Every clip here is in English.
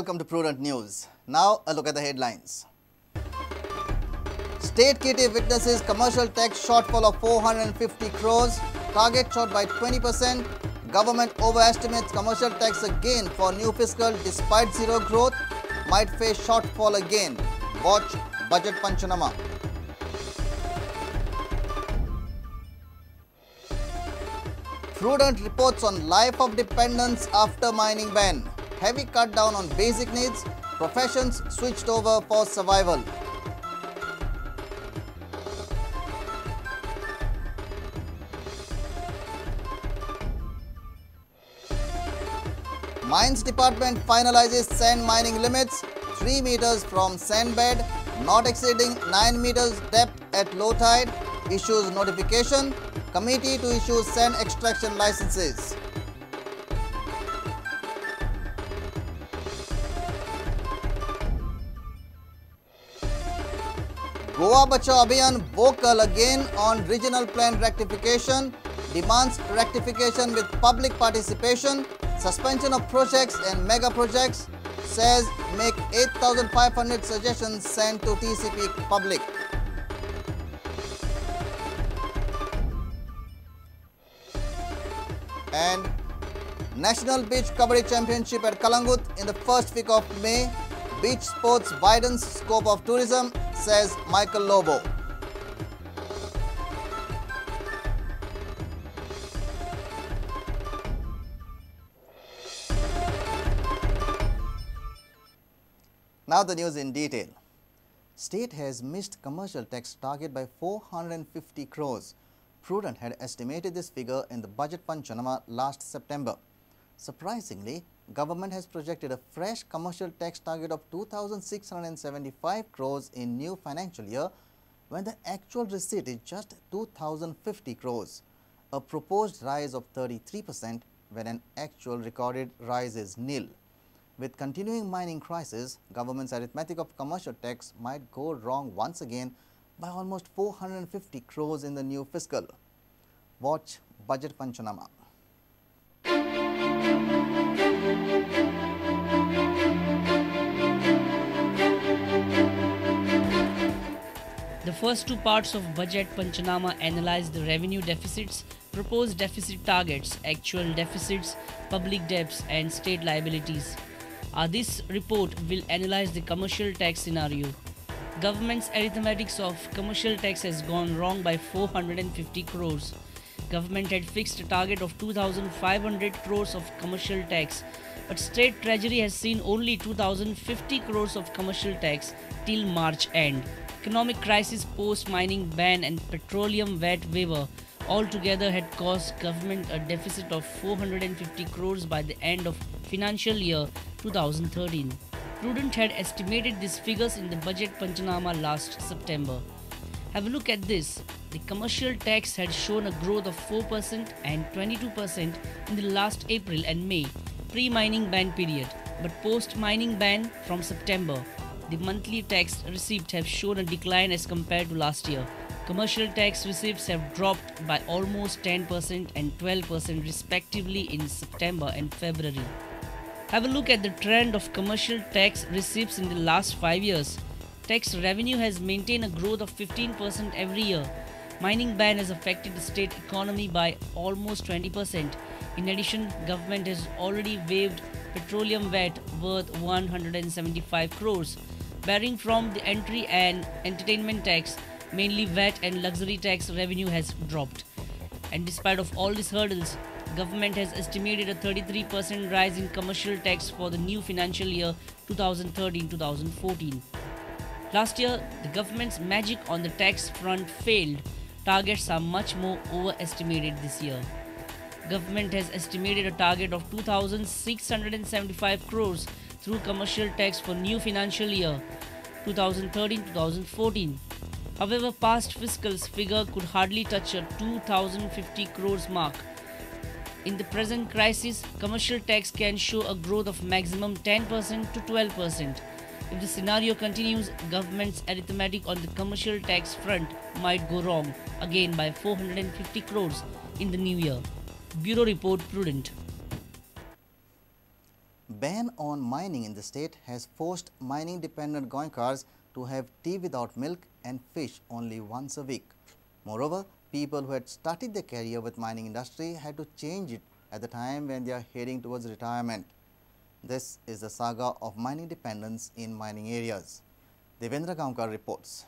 welcome to Prudent News. Now a look at the headlines. State kitty witnesses commercial tax shortfall of 450 crores, target short by 20%. Government overestimates commercial tax again for new fiscal despite zero growth, might face shortfall again. Watch budget panchanama. Prudent reports on life of dependents after mining ban. Heavy cut down on basic needs, professions switched over for survival. Mines Department finalizes sand mining limits, 3 meters from sand bed, not exceeding 9 meters depth at low tide, issues notification, committee to issue sand extraction licenses. Goa Bachao Abhiyan vocal again on regional plan rectification, demands rectification with public participation, suspension of projects and mega projects, says make 8,500 suggestions sent to TCP public. And National Beach Kabaddi Championship at Kalangut in the first week of May. Beach sports widens scope of tourism, says Michael Lobo. Now the news in detail. State has missed commercial tax target by 450 crores. Prudent had estimated this figure in the budget panchanama last September. Surprisingly, government has projected a fresh commercial tax target of 2,675 crores in new financial year when the actual receipt is just 2,050 crores, a proposed rise of 33% when an actual recorded rise is nil. With continuing mining crisis, government's arithmetic of commercial tax might go wrong once again by almost 450 crores in the new fiscal. Watch budget panchanama. The first two parts of budget panchanama analyze the revenue deficits, proposed deficit targets, actual deficits, public debts and state liabilities. This report will analyze the commercial tax scenario. Government's arithmetics of commercial tax has gone wrong by 450 crores. Government had fixed a target of 2,500 crores of commercial tax, but state treasury has seen only 2,050 crores of commercial tax till March end. Economic crisis, post-mining ban and petroleum VAT waiver altogether had cost government a deficit of 450 crores by the end of financial year 2013. Prudent had estimated these figures in the budget panchanama last September. Have a look at this. The commercial tax had shown a growth of 4% and 22% in the last April and May, pre-mining ban period, but post-mining ban from September, the monthly tax receipts have shown a decline as compared to last year. Commercial tax receipts have dropped by almost 10% and 12% respectively in September and February. Have a look at the trend of commercial tax receipts in the last 5 years. Tax revenue has maintained a growth of 15% every year. Mining ban has affected the state economy by almost 20%. In addition, government has already waived petroleum VAT worth 175 crores. Bearing from the entry and entertainment tax, mainly VAT and luxury tax revenue has dropped. And despite of all these hurdles, government has estimated a 33% rise in commercial tax for the new financial year 2013-2014. Last year, the government's magic on the tax front failed. Targets are much more overestimated this year. Government has estimated a target of 2,675 crores through commercial tax for new financial year 2013-2014. However, past fiscal's figure could hardly touch a 2,050 crores mark. In the present crisis, commercial tax can show a growth of maximum 10% to 12%. If the scenario continues, government's arithmetic on the commercial tax front might go wrong again by 450 crores in the new year. Bureau Report, Prudent. ban on mining in the state has forced mining-dependent Goenkars to have tea without milk and fish only once a week. Moreover, people who had started their career with mining industry had to change it at the time when they are heading towards retirement. This is the saga of mining dependence in mining areas. Devendra Gaonkar reports.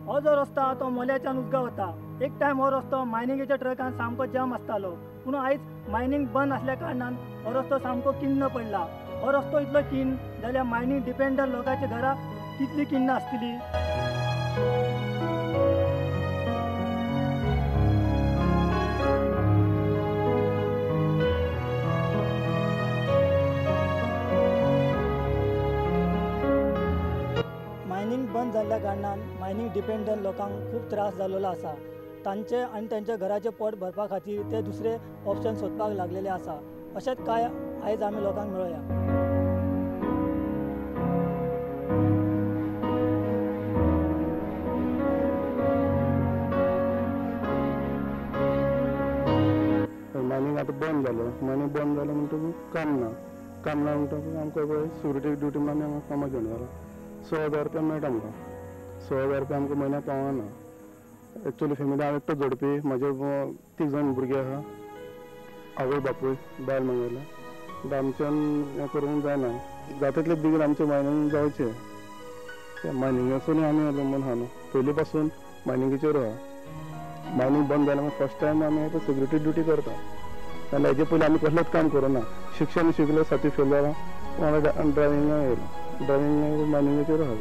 हो जो रस्तो तो मोल्याच्यान उजगा होता. एक time हो रस्तो मायनिंगेच्या ट्रकान सामको जाम आसतालो, पूण आयज मायनिंग बंद असल्या कारणान हो रस्तो सामको किन्न पडला. हो रस्तो इतलो किन्न जाल्यार मायनिंग डिपेंडंट लोकांची घरां कितली किन्न आसतली. मायनिंग बंद जाल्ल्या कारणान मायनिंग डिपेंडंट लोकांक खूब त्रास जाल्लो आसा. तांचे आनी तांच्या घराचें पोट भरपा खातीर ते दुसरे ऑप्शन सोदपाक लागलेले आसा. अशेंच काय आयज आमी लोकांक मेळोया. मायनिंग आतां बंद जालो. मायनिंग बंद जालें म्हणटकूच काम ना म्हणटकूच आमकां पळय सिक्युरिटी ड्युटी म्हणून आमी कामाक घेवन गेला. 6,000 रुपया मेळटा आमकां. 6,000 रुपया आमकां म्हयन्याक पावना. एक्चुअली फॅमिली हांव एकटो जोडपी. म्हाजे 3 जाण भुरगे आहा. आवय बापूय बायल मंगयला. आमच्यान हें करूंक जायना. जाता तितले बेगीन आमचें मायनिंग जावचें. त्या मायनिंगासून आमी अवलंबून आहा न्हू. पयलीं पासून मायनिंगेचेर आहा. मायनिंग बंद जालें म्हणून फर्स्ट टायम आमी आतां सिक्युरिटी ड्युटी करता. नाजाल्यार हेजे पयलीं आमी कसलेंच काम करूना. शिक्षण शिकलो 7वी फेल जाला. वांगडा ड्रायविंगाक येयलो. ड्रायविंग मायनिंगेचेर आहा.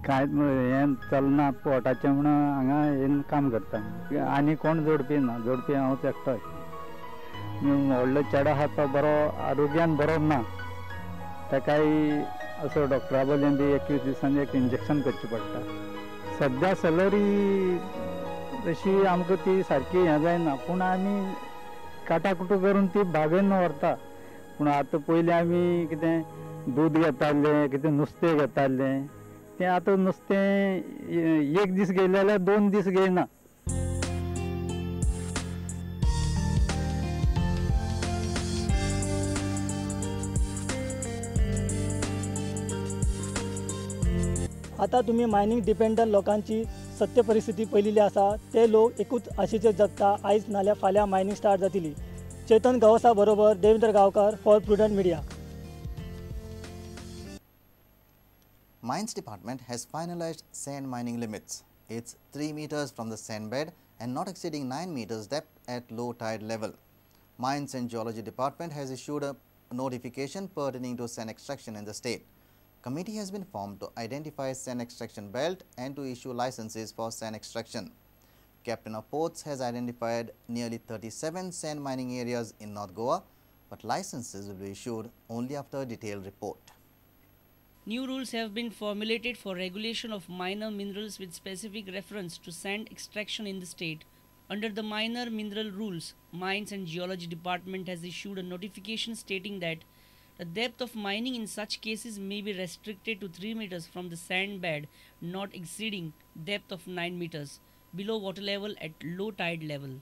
कांयच हें चलना पोटाचें म्हणून हांगा येवन काम करता. आनी कोण जोडपी ना. जोडपी हांवूच एकटोय. व्हडलो चेडो आहा तो बरो आरोग्यान बरो ना. ताकाय असो डॉक्टरा बदलेन बी 21 दिसांनी एक इंजेक्शन करचें पडटा. सद्या सॅलरी तशी आमकां ती सारकी हें जायना. पूण आमी काटाकुटू करून ती भागेन व्हरता. पूण आतां पयलीं आमी कितें दूद घेताले, कितें नुस्तें घेताले. तें आतां नुस्तें 1 दीस घेयलें जाल्यार 2 दीस घेयना. आता तुम्ही मायनिंग डिपेंडंट लोकांची सत्य परिस्थिती पळयलेली आसा. ते लोक एकूच आशेचेर जगता. आयज नाल्यार फाल्यां मायनिंग स्टार्ट जातली. चेतन गावसा बरोबर Devendra Gaonkar for prudent media. Mines Department has finalized sand mining limits. It's 3 meters from the sand bed and not exceeding 9 meters depth at low tide level. Mines and Geology Department has issued a notification pertaining to sand extraction in the state. Committee has been formed to identify sand extraction belt and to issue licenses for sand extraction. Captain of Ports has identified nearly 37 sand mining areas in North Goa, but licenses will be issued only after a detailed report. New rules have been formulated for regulation of minor minerals with specific reference to sand extraction in the state. Under the minor mineral rules, Mines and Geology Department has issued a notification stating that the depth of mining in such cases may be restricted to 3 meters from the sand bed, not exceeding depth of 9 meters below water level at low tide level.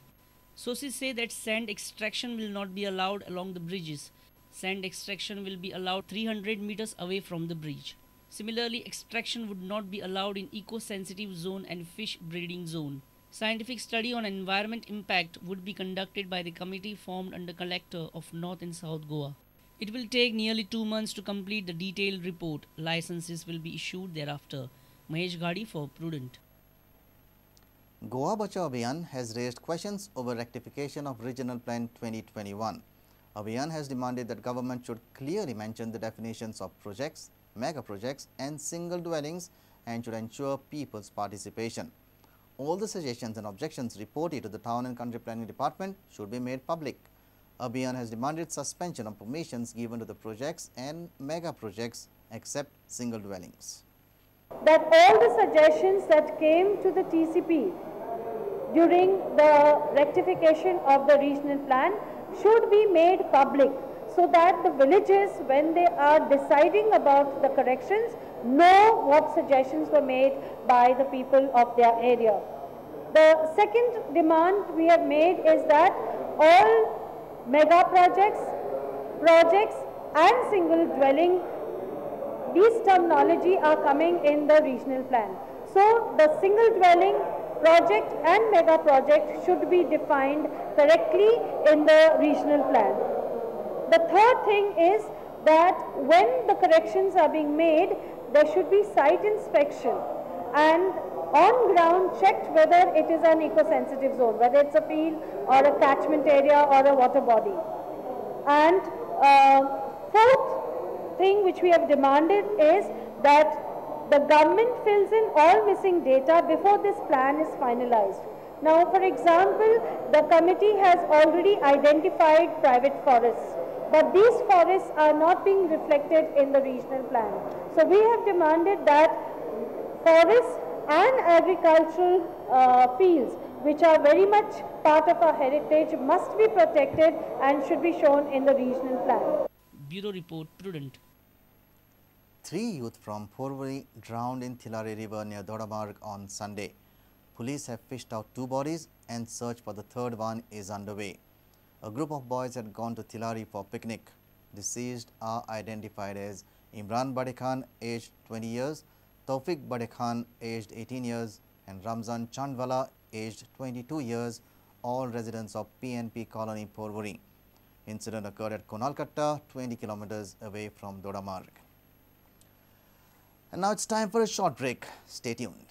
Sources say that sand extraction will not be allowed along the bridges. Sand extraction will be allowed 300 meters away from the bridge. Similarly, extraction would not be allowed in eco-sensitive zone and fish breeding zone. Scientific study on environment impact would be conducted by the committee formed under Collector of North and South Goa. It will take nearly 2 months to complete the detailed report. Licenses will be issued thereafter. Mahesh Ghadi for Prudent. Goa Bachao Abhiyan has raised questions over rectification of Regional Plan 2021. Abhiyan has demanded that government should clearly mention the definitions of projects, mega projects and single dwellings and should ensure people's participation. All the suggestions and objections reported to the Town and Country Planning Department should be made public. Abhiyan has demanded suspension of permissions given to the projects and mega projects except single dwellings. That all the suggestions that came to the TCP during the rectification of the regional plan should be made public so that the villages, when they are deciding about the corrections, know what suggestions were made by the people of their area. The second demand we have made is that all mega projects and single dwelling, these terminology are coming in the regional plan. So the single dwelling project and mega project should be defined correctly in the regional plan. The third thing is that when the corrections are being made, there should be site inspection and on ground checked whether it is an eco-sensitive zone, whether it's a field or a catchment area or a water body. And fourth thing which we have demanded is that the government fills in all missing data before this plan is finalized. Now, for example, the committee has already identified private forests, but these forests are not being reflected in the regional plan. So we have demanded that forests and agricultural fields, which are very much part of our heritage, must be protected and should be shown in the regional plan. Bureau Report, Prudent. 3 youth from Porvorim drowned in Thilari river near Dodamarg on Sunday. Police have fished out 2 bodies and search for the third one is underway. A group of boys had gone to Thilari for picnic. Deceased are identified as Imran Badekhan, aged 20 years, Taufik Badekhan, aged 18 years, and Ramzan Chandwala, aged 22 years, all residents of PNP colony Porvorim. Incident occurred at Konalkatta, 20 kilometers away from Dodamarg. And now it's time for a short break. Stay tuned.